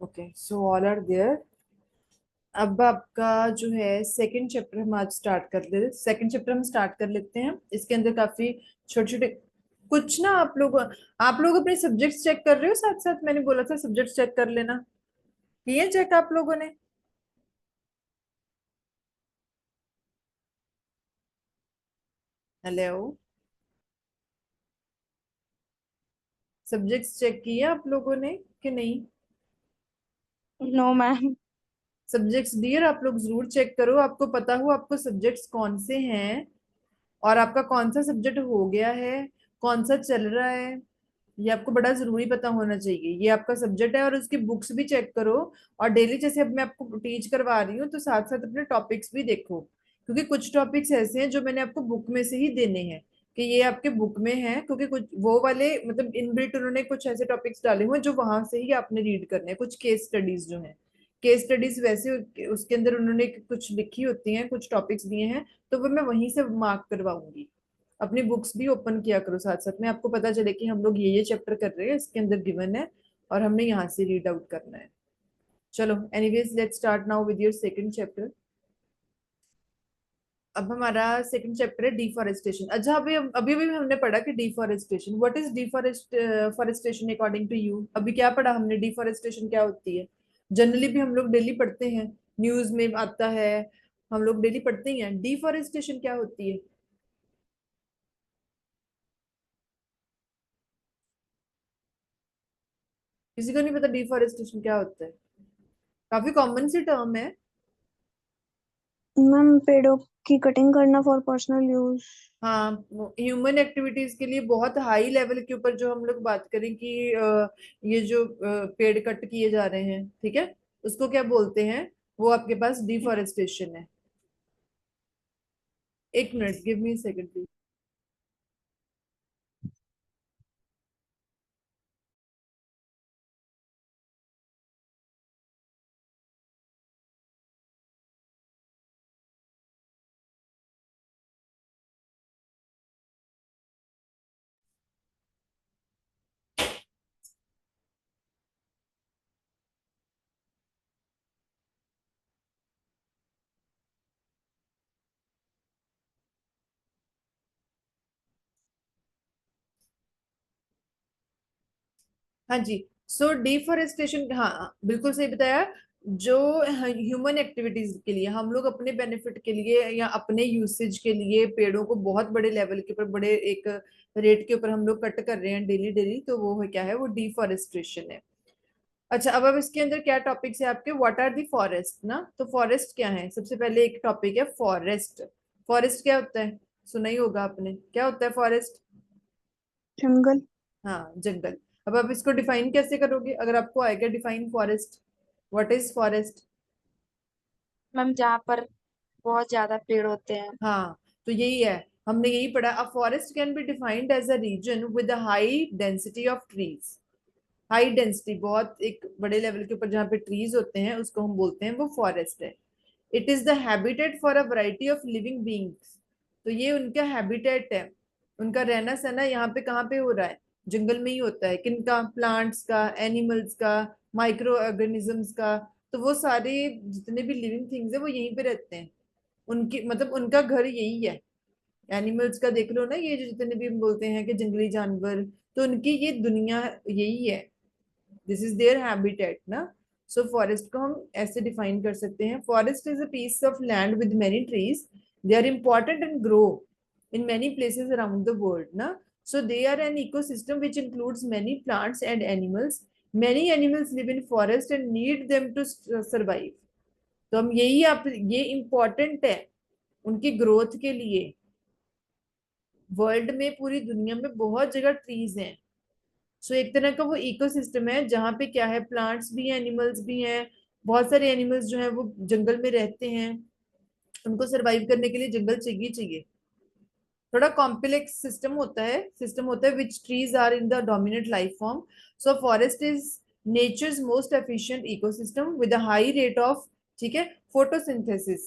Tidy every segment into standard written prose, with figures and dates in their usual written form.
Okay, so all are there. अब आपका जो है सेकंड चैप्टर हम आज स्टार्ट कर ले सेकंड चैप्टर हम स्टार्ट कर लेते हैं। इसके अंदर काफी छोटे छोटे कुछ ना आप लोग अपने सब्जेक्ट्स चेक कर रहे हो साथ साथ? मैंने बोला था सब्जेक्ट्स चेक कर लेना। किए चेक आप लोगों ने? हेलो, सब्जेक्ट्स चेक किए आप लोगों ने कि नहीं? No ma'am. सब्जेक्ट्स डियर आप लोग जरूर चेक करो, आपको पता हो आपको सब्जेक्ट्स कौन से हैं और आपका कौन सा सब्जेक्ट हो गया है, कौन सा चल रहा है। ये आपको बड़ा जरूरी पता होना चाहिए। ये आपका सब्जेक्ट है और उसकी बुक्स भी चेक करो। और डेली जैसे अब मैं आपको टीच करवा रही हूँ तो साथ साथ अपने टॉपिक्स भी देखो, क्योंकि कुछ टॉपिक्स ऐसे हैं जो मैंने आपको बुक में से ही देने हैं कि ये आपके बुक में है, क्योंकि कुछ वो वाले मतलब इनबिल्ट उन्होंने कुछ ऐसे टॉपिक्स डाले हुए हैं जो वहां से ही आपने रीड करने हैं। कुछ केस स्टडीज जो है, केस स्टडीज वैसे उसके अंदर उन्होंने कुछ लिखी होती हैं, कुछ टॉपिक्स दिए हैं, तो वो मैं वहीं से मार्क करवाऊंगी। अपनी बुक्स भी ओपन किया करो साथ साथ में, आपको पता चले कि हम लोग ये चैप्टर कर रहे हैं, इसके अंदर गिवन है और हमने यहाँ से रीड आउट करना है। चलो, anyways let's start now with your second chapter. अब हमारा सेकंड चैप्टर है डिफॉरेस्टेशन। अच्छा, अभी अभी अभी हमने पढ़ा कि deforestation, what is forestation according to you? अभी क्या पढ़ा हमने? डिफॉरेस्टेशन क्या होती है? जनरली भी हम लोग डेली पढ़ते हैं, न्यूज में आता है, हम लोग डेली पढ़ते ही हैं। डिफॉरेस्टेशन क्या होती है? किसी को नहीं पता डिफॉरेस्टेशन क्या होता है? काफी कॉमन सी टर्म है। मैम पेड़ों की कटिंग करना फॉर पर्सनल यूज। हाँ, ह्यूमन एक्टिविटीज के लिए बहुत हाई लेवल के ऊपर जो हम लोग बात करें कि ये जो पेड़ कट किए जा रहे हैं, ठीक है, उसको क्या बोलते हैं? वो आपके पास डिफॉरेस्टेशन है। एक minute, give me second please. हाँ जी। सो डिफॉरेस्टेशन, हाँ बिल्कुल सही बताया। जो ह्यूमन एक्टिविटीज के लिए, हम लोग अपने बेनिफिट के लिए या अपने यूसेज के लिए पेड़ों को बहुत बड़े लेवल के ऊपर, बड़े एक रेट के ऊपर हम लोग कट कर रहे हैं डेली डेली, तो वो है क्या है? वो डिफॉरेस्टेशन है। अच्छा, अब इसके अंदर क्या टॉपिक्स है आपके? व्हाट आर दी फॉरेस्ट ना, तो फॉरेस्ट क्या है? सबसे पहले एक टॉपिक है फॉरेस्ट। फॉरेस्ट क्या होता है? सुना ही होगा आपने, क्या होता है फॉरेस्ट? जंगल। हाँ, जंगल। अब आप इसको डिफाइन कैसे करोगे अगर आपको आएगा define forest? What is forest? Ma'am जहाँ पर बहुत ज्यादा पेड़ होते हैं। हाँ, तो यही है, हमने यही पढ़ा। A forest can be defined as a region with a high density of trees. High density, बहुत एक बड़े लेवल के ऊपर जहाँ पे ट्रीज होते हैं उसको हम बोलते हैं वो फॉरेस्ट है। It is the habitat for a variety of living beings. तो ये उनका हैबिटेट है, उनका रहना सहना यहाँ पे कहाँ पे हो रहा है? जंगल में ही होता है। किनका? प्लांट्स का, एनिमल्स का, माइक्रो ऑर्गेनिजम्स का। तो वो सारे जितने भी लिविंग थिंग्स है वो यहीं पे रहते हैं। उनकी मतलब उनका घर यही है। एनिमल्स का देख लो ना, ये जो जितने भी हम बोलते हैं कि जंगली जानवर, तो उनकी ये दुनिया यही है। दिस इज देयर हैबिटेट ना। सो फॉरेस्ट को हम ऐसे डिफाइन कर सकते हैं, forest is a piece of land with many trees. They are important and grow in many places around the world ना। So they are an ecosystem which includes many plants and animals. Many animals live in forest and need them to survive. तो हम यही, आप ये important है उनकी growth के लिए। वर्ल्ड में, पूरी दुनिया में बहुत जगह ट्रीज हैं। सो एक तरह का वो इकोसिस्टम है जहाँ पे क्या है, प्लांट्स भी हैं, एनिमल्स भी हैं। बहुत सारे एनिमल्स जो हैं वो जंगल में रहते हैं, उनको सरवाइव करने के लिए जंगल चाहिए चाहिए। थोड़ा कॉम्प्लेक्स सिस्टम होता है which trees are in the dominant life form. So forest is nature's most efficient ecosystem with a high rate of, ठीक है, photosynthesis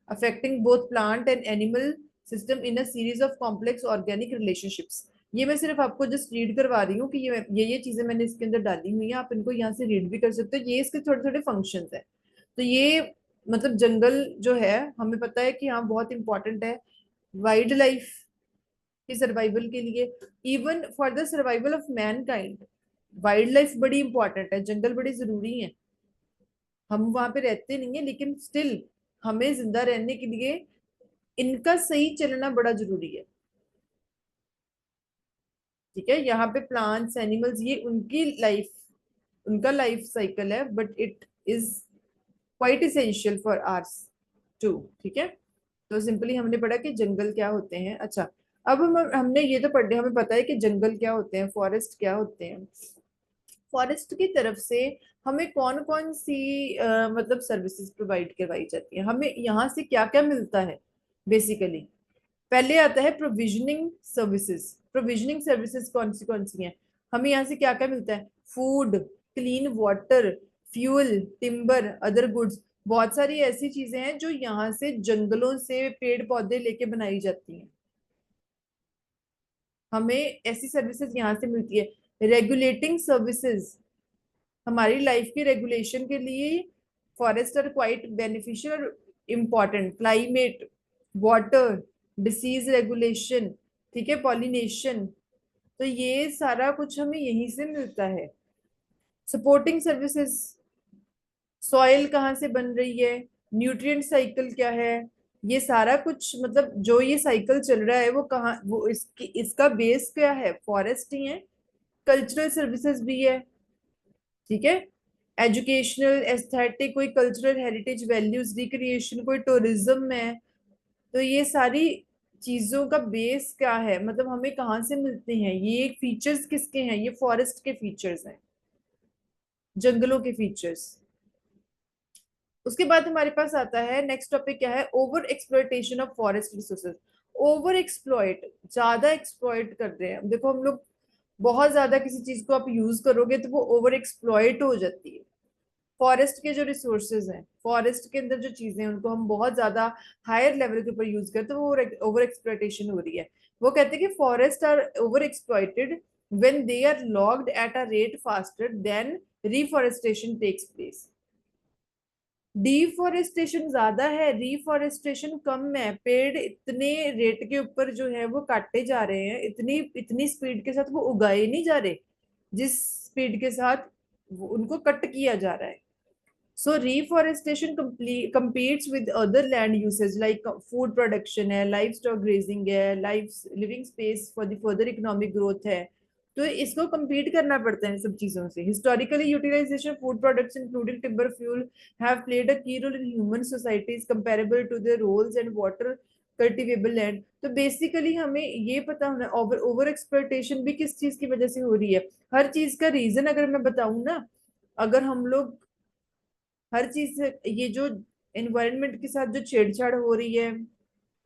affecting both plant and animal system in a series of complex organic relationships. ये मैं सिर्फ आपको just read करवा रही हूँ कि ये चीजें मैंने इसके अंदर डाली हुई है, आप इनको यहाँ से रीड भी कर सकते हो। ये इसके थोड़े थोड़े फंक्शंस है। तो ये मतलब जंगल जो है हमें पता है कि हाँ बहुत इंपॉर्टेंट है वाइल्ड लाइफ की सर्वाइवल के लिए, even for the survival of man kind. Wild life बड़ी इंपॉर्टेंट है, जंगल बड़ी जरूरी है। हम वहां पे रहते नहीं है लेकिन स्टिल हमें जिंदा रहने के लिए इनका सही चलना बड़ा जरूरी है। ठीक है, यहाँ पे प्लांट्स एनिमल्स ये उनकी लाइफ, उनका लाइफ साइकिल है, but it is quite essential for ours too. ठीक है, तो सिंपली हमने पढ़ा कि जंगल क्या होते हैं। अच्छा, अब हमने ये तो पढ़ लिया, हमें पता है कि जंगल क्या होते हैं, फॉरेस्ट क्या होते हैं। फॉरेस्ट की तरफ से हमें कौन कौन सी मतलब सर्विसेज प्रोवाइड करवाई जाती है, हमें यहाँ से क्या क्या मिलता है बेसिकली। पहले आता है प्रोविजनिंग सर्विसेज। प्रोविजनिंग सर्विसेज कौन सी हैं, हमें यहाँ से क्या क्या मिलता है? Food, clean water, fuel, timber, other goods. बहुत सारी ऐसी चीजें हैं जो यहाँ से जंगलों से पेड़ पौधे लेके बनाई जाती हैं, हमें ऐसी सर्विसेज यहाँ से मिलती है। रेगुलेटिंग सर्विसेज, हमारी लाइफ की रेगुलेशन के लिए फॉरेस्ट आर क्वाइट बेनिफिशियल और important. Climate, water, disease regulation, ठीक है, पॉलिनेशन, तो ये सारा कुछ हमें यहीं से मिलता है। सपोर्टिंग सर्विसेज, सॉइल कहाँ से बन रही है, न्यूट्रिएंट साइकिल क्या है, ये सारा कुछ मतलब जो ये साइकिल चल रहा है वो कहाँ, वो इसकी इसका बेस क्या है, फॉरेस्ट ही है। कल्चरल सर्विसेज भी है, ठीक है, एजुकेशनल, एस्थेटिक, कोई कल्चरल हेरिटेज वैल्यूज, रिक्रिएशन, कोई टूरिज्म है। तो ये सारी चीजों का बेस क्या है, मतलब हमें कहाँ से मिलते हैं, ये फीचर्स किसके हैं, ये फॉरेस्ट के फीचर्स हैं, जंगलों के फीचर्स। उसके बाद हमारे पास आता है नेक्स्ट टॉपिक क्या है, over exploitation of forest resources. Over exploit, ज्यादा एक्सप्लॉयट कर रहे हैं। अब देखो हम लोग बहुत ज्यादा किसी चीज को आप यूज करोगे तो वो ओवर एक्सप्लॉयट हो जाती है। फॉरेस्ट के जो रिसोर्सेज हैं, फॉरेस्ट के अंदर जो चीजें हैं उनको हम बहुत ज्यादा हायर लेवल के ऊपर यूज करते हैं, वो ओवर एक्सप्लॉयटेशन हो रही है। वो कहते हैं कि forest are over exploited when they are logged at a rate faster than reforestation takes place. Deforestation ज्यादा है, रिफॉरेस्टेशन कम है। पेड़ इतने रेट के ऊपर जो है वो काटे जा रहे हैं, इतनी इतनी स्पीड के साथ वो उगाए नहीं जा रहे जिस स्पीड के साथ उनको कट किया जा रहा है। So reforestation competes with other land uses like food production है, livestock grazing है, living space for the further economic growth है। तो इसको compete करना पड़ता है इन सब चीजों से। Historically, utilization of food products including timber fuel have played a key role in human societies comparable to their roles and water cultivable land। तो बेसिकली हमें ये पता होना, ओवर एक्सप्लॉयटेशन भी किस चीज की वजह से हो रही है। हर चीज का रीजन अगर मैं बताऊं ना, अगर हम लोग हर चीज से ये जो एनवायरनमेंट के साथ जो छेड़छाड़ हो रही है,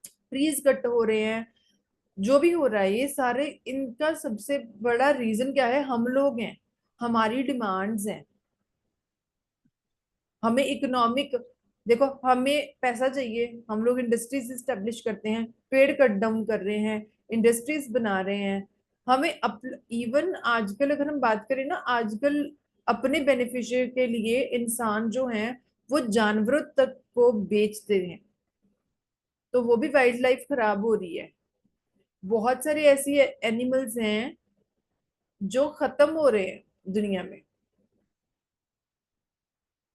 ट्रीज कट हो रहे हैं, जो भी हो रहा है, ये सारे इनका सबसे बड़ा रीजन क्या है, हम लोग हैं, हमारी डिमांड्स हैं। हमें इकोनॉमिक, देखो हमें पैसा चाहिए, हम लोग इंडस्ट्रीज स्टेब्लिश करते हैं, पेड़ कट डाउन कर रहे हैं, इंडस्ट्रीज बना रहे हैं। हमें इवन आजकल अगर हम बात करें ना, आजकल अपने बेनिफिशियर के लिए इंसान जो हैं वो जानवरों तक को बेचते हैं, तो वो भी वाइल्ड लाइफ खराब हो रही है। बहुत सारे ऐसी एनिमल्स हैं जो खत्म हो रहे हैं दुनिया में।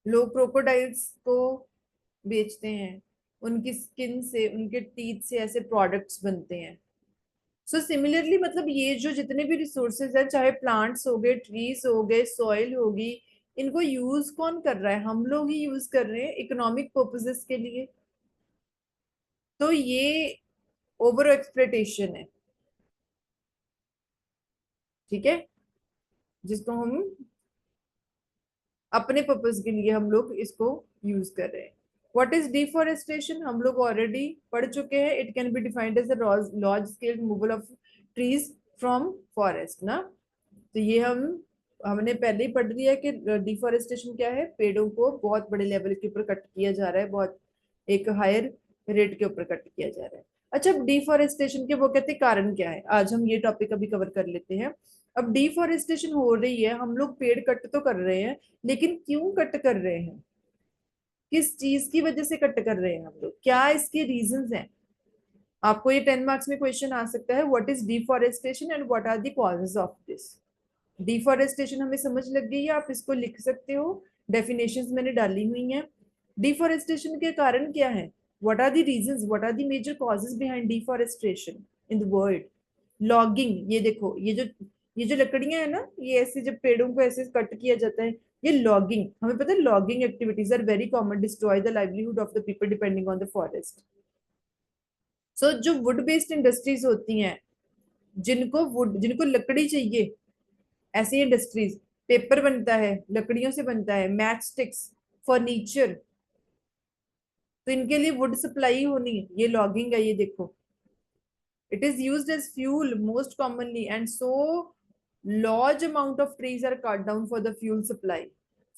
लोग क्रोकोडाइल्स को बेचते हैं, उनकी स्किन से, उनके टीथ से ऐसे प्रोडक्ट्स बनते हैं। सो सिमिलरली मतलब ये जो जितने भी रिसोर्सेज हैं, चाहे प्लांट्स हो गए, ट्रीज हो गए, सॉइल होगी, इनको यूज कौन कर रहा है, हम लोग ही यूज कर रहे हैं इकोनॉमिक पर्पसेस के लिए। तो ये ओवर एक्सप्लोइटेशन है, ठीक है, जिसको हम अपने पर्पस के लिए हम लोग इसको यूज कर रहे हैं। व्हाट इज डिफॉरेस्टेशन, हम लोग ऑलरेडी पढ़ चुके हैं। It can be defined as a large scale removal of trees from forest ना। तो ये हमने पहले ही पढ़ लिया कि डिफॉरेस्टेशन क्या है, पेड़ों को बहुत बड़े लेवल के ऊपर कट किया जा रहा है, बहुत एक हायर रेट के ऊपर कट किया जा रहा है। अच्छा, अब डिफॉरेस्टेशन के वो कहते हैं कारण क्या है, आज हम ये टॉपिक अभी कवर कर लेते हैं। अब डिफॉरेस्टेशन हो रही है, हम लोग पेड़ कट तो कर रहे हैं, लेकिन क्यों कट कर रहे हैं, किस चीज की वजह से कट कर रहे हैं हम लोग, क्या इसके रीजंस हैं। आपको ये 10 मार्क्स में क्वेश्चन आ सकता है, what is deforestation and what are the causes of this. Deforestation हमें समझ लग गई है, आप इसको लिख सकते हो, डेफिनेशंस मैंने डाली हुई हैं। डिफॉरेस्टेशन के कारण क्या है, what are the reasons, what are the major causes behind deforestation in the world. Logging, ये देखो, ये जो लकड़ियां है ना, ये ऐसे जब पेड़ों को ऐसे कट किया जाता है, ये लॉगिंग, हमें पता है logging activities are very common, destroy the livelihood of the people depending on the forest. So जो वुड बेस्ड इंडस्ट्रीज होती हैं, जिनको लकड़ी चाहिए, ऐसी इंडस्ट्रीज, पेपर बनता है लकड़ियों से बनता है, मैच स्टिक्स, फर्नीचर, तो इनके लिए वुड सप्लाई होनी है, ये लॉगिंग है, ये देखो। It is used as fuel most commonly and so large amount of trees are cut down for the fuel supply.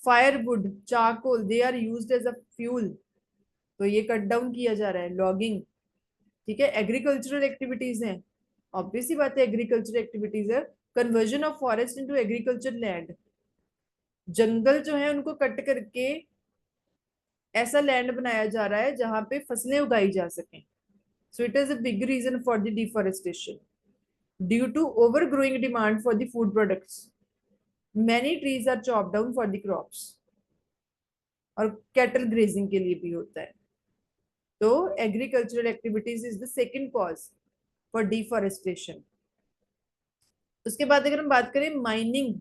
Firewood, charcoal, they are used as a fuel, तो ये cut down किया जा रहा है, logging. ठीक है, agricultural activities हैं, obvious सी बात है, एग्रीकल्चरल एक्टिविटीज है, conversion of forest into agriculture land, जंगल जो है उनको कट करके ऐसा लैंड बनाया जा रहा है जहां पे फसलें उगाई जा सकें। So it is a big reason for the deforestation due to over growing demand for the food products, many trees are chop down for the crops, और कैटल ग्रेजिंग के लिए भी होता है। तो agricultural activities is the second cause for deforestation. उसके बाद अगर हम बात करें mining,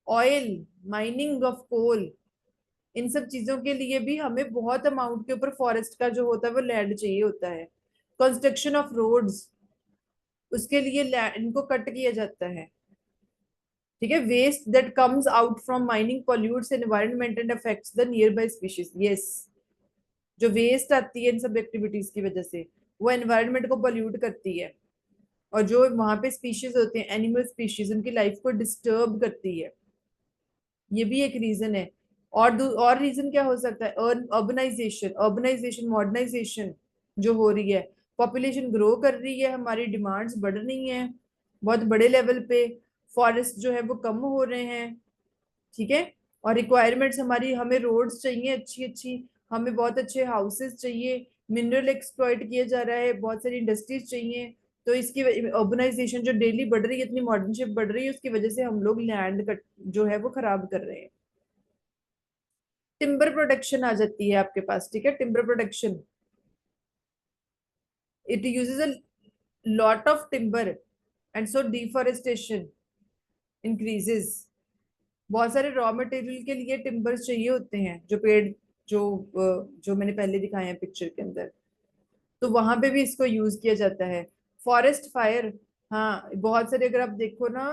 oil, mining of coal, इन सब चीजों के लिए भी हमें बहुत अमाउंट के ऊपर फॉरेस्ट का जो होता है वो लैंड चाहिए होता है। कंस्ट्रक्शन ऑफ रोड्स, उसके लिए इनको कट किया जाता है। ठीक है, waste that comes out from mining pollutes environment and affects the nearby species. Yes, जो वेस्ट आती है इन सब एक्टिविटीज की वजह से, वो एनवायरनमेंट को पॉल्यूट करती है, और जो वहां पे स्पीशीज होते हैं, एनिमल स्पीशीज, उनकी लाइफ को डिस्टर्ब करती है, ये भी एक रीजन है। और रीजन क्या हो सकता है, अर्बनाइजेशन, मॉडर्नाइजेशन जो हो रही है, पॉपुलेशन ग्रो कर रही है, हमारी डिमांड्स बढ़ रही हैं बहुत बड़े लेवल पे, फॉरेस्ट जो है वो कम हो रहे हैं। ठीक है, और रिक्वायरमेंट्स हमारी, हमें रोड्स चाहिए अच्छी अच्छी, हमें बहुत अच्छे हाउसेस चाहिए, मिनरल एक्सप्लॉइट किया जा रहा है, बहुत सारी इंडस्ट्रीज चाहिए। तो इसकी अर्बनाइजेशन जो डेली बढ़ रही है, इतनी मॉडर्नशिप बढ़ रही है, उसकी वजह से हम लोग लैंड कट जो है वो खराब कर रहे हैं। टिम्बर प्रोडक्शन आ जाती है आपके पास। ठीक है, timber production, it uses a lot of timber and so deforestation increases. बहुत सारे रॉ मटेरियल के लिए टिम्बर्स चाहिए होते हैं, जो पेड़, जो मैंने पहले दिखाए हैं पिक्चर के अंदर, तो वहां पे भी इसको यूज किया जाता है। फॉरेस्ट फायर, हाँ बहुत सारे, अगर आप देखो ना,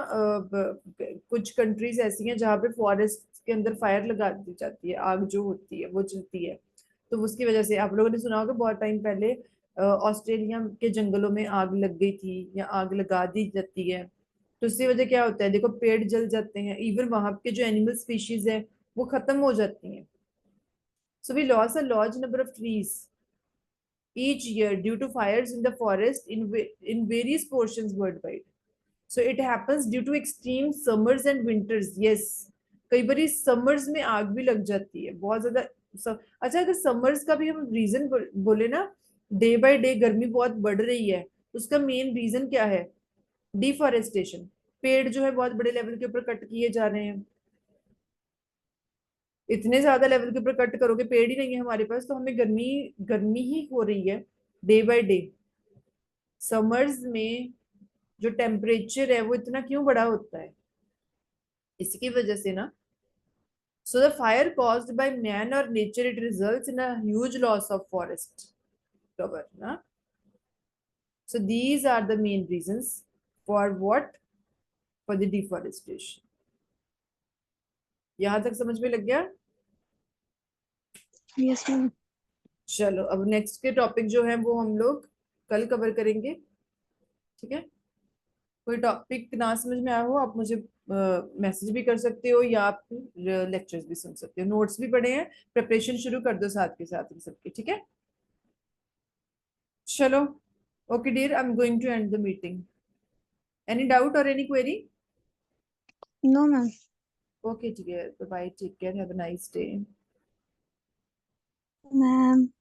कुछ कंट्रीज ऐसी हैं जहाँ पे फॉरेस्ट के अंदर फायर लगा दी जाती है, आग जो होती है वो चलती है। तो उसकी वजह से आप लोगों ने सुना होगा बहुत टाइम पहले ऑस्ट्रेलिया के जंगलों में आग लग गई थी, या आग लगा दी जाती है, तो उसकी वजह क्या होता है, देखो पेड़ जल जाते हैं, इवन वहां के जो एनिमल स्पीशीज है वो खत्म हो जाती हैं। So we loss a large number of trees each year due to fires in the forest in various portions worldwide. So it happens due to extreme summers and winters. Yes, कई बारी summers में आग भी लग जाती है बहुत ज्यादा। अच्छा, अगर समर्स का भी हम रीजन बोले ना, डे बाय डे गर्मी बहुत बढ़ रही है, उसका मेन रीजन क्या है, डिफॉरेस्टेशन। पेड़ जो है बहुत बड़े लेवल के ऊपर कट किए जा रहे हैं, इतने ज्यादा लेवल के ऊपर कट करोगे, पेड़ ही नहीं है हमारे पास, तो हमें गर्मी गर्मी ही हो रही है डे बाय डे। समर्स में जो टेम्परेचर है वो इतना क्यों बड़ा होता है, इसकी वजह से ना। So the fire caused by man और nature, it results in a huge loss of forest cover ना। So these are the main reasons for what, for the deforestation. यहां तक समझ में लग गया। Yes ma'am. चलो, अब नेक्स्ट के टॉपिक जो है वो हम लोग कल कवर करेंगे। ठीक है, कोई टॉपिक ना समझ में आया हो, आप मुझे मैसेज भी कर सकते हो, या आप लेक्चर्स भी सुन सकते हो, नोट्स भी पढ़े हैं, प्रिपरेशन शुरू कर दो साथ के साथ इन सबकी। ठीक है, चलो Okay, dear, I'm going to end the meeting. Any doubt or any query? No, ma'am. Okay, dear. Bye bye. Take care. Have a nice day. Ma'am.